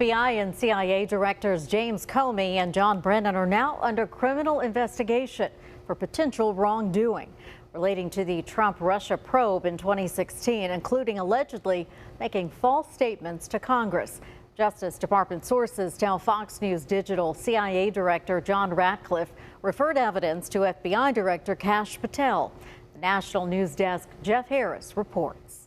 FBI and CIA Directors James Comey and John Brennan are now under criminal investigation for potential wrongdoing relating to the Trump-Russia probe in 2016, including allegedly making false statements to Congress. Justice Department sources tell Fox News Digital CIA Director John Ratcliffe referred evidence to FBI Director Kash Patel. The National News Desk Jeff Harris reports.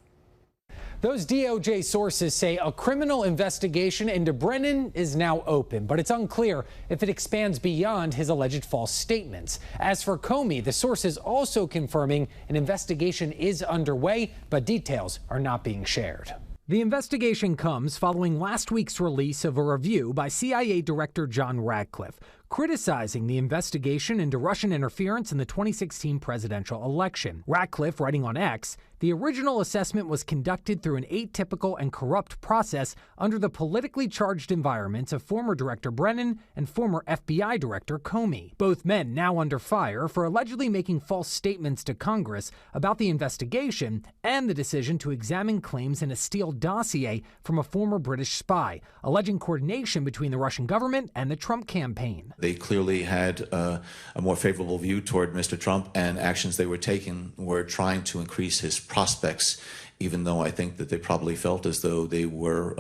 Those DOJ sources say a criminal investigation into Brennan is now open, but it's unclear if it expands beyond his alleged false statements. As for Comey, the source is also confirming an investigation is underway, but details are not being shared. The investigation comes following last week's release of a review by CIA Director John Ratcliffe, criticizing the investigation into Russian interference in the 2016 presidential election. Ratcliffe, writing on X, the original assessment was conducted through an atypical and corrupt process under the politically charged environments of former Director Brennan and former FBI Director Comey. Both men now under fire for allegedly making false statements to Congress about the investigation and the decision to examine claims in a Steele dossier from a former British spy, alleging coordination between the Russian government and the Trump campaign. They clearly had a more favorable view toward Mr. Trump, and actions they were taking were trying to increase his prospects, even though I think that they probably felt as though they were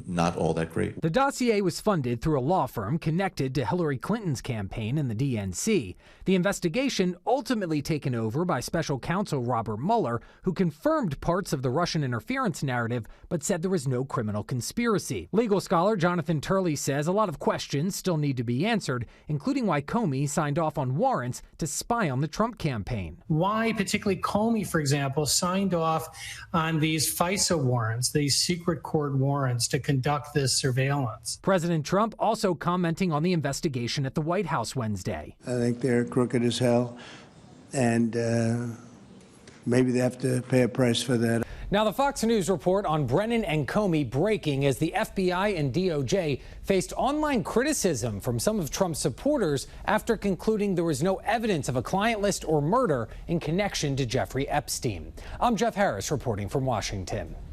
not all that great. The dossier was funded through a law firm connected to Hillary Clinton's campaign and the DNC. The investigation ultimately taken over by special counsel Robert Mueller, who confirmed parts of the Russian interference narrative but said there was no criminal conspiracy. Legal scholar Jonathan Turley says a lot of questions still need to be answered, including why Comey signed off on warrants to spy on the Trump campaign. Why particularly Comey, for example, signed off on these FISA warrants, these secret court warrants to conduct this surveillance. President Trump also commenting on the investigation at the White House Wednesday. I think they're crooked as hell, and maybe they have to pay a price for that. Now, the Fox News report on Brennan and Comey breaking as the FBI and DOJ faced online criticism from some of Trump's supporters after concluding there was no evidence of a client list or murder in connection to Jeffrey Epstein. I'm Jeff Harris reporting from Washington.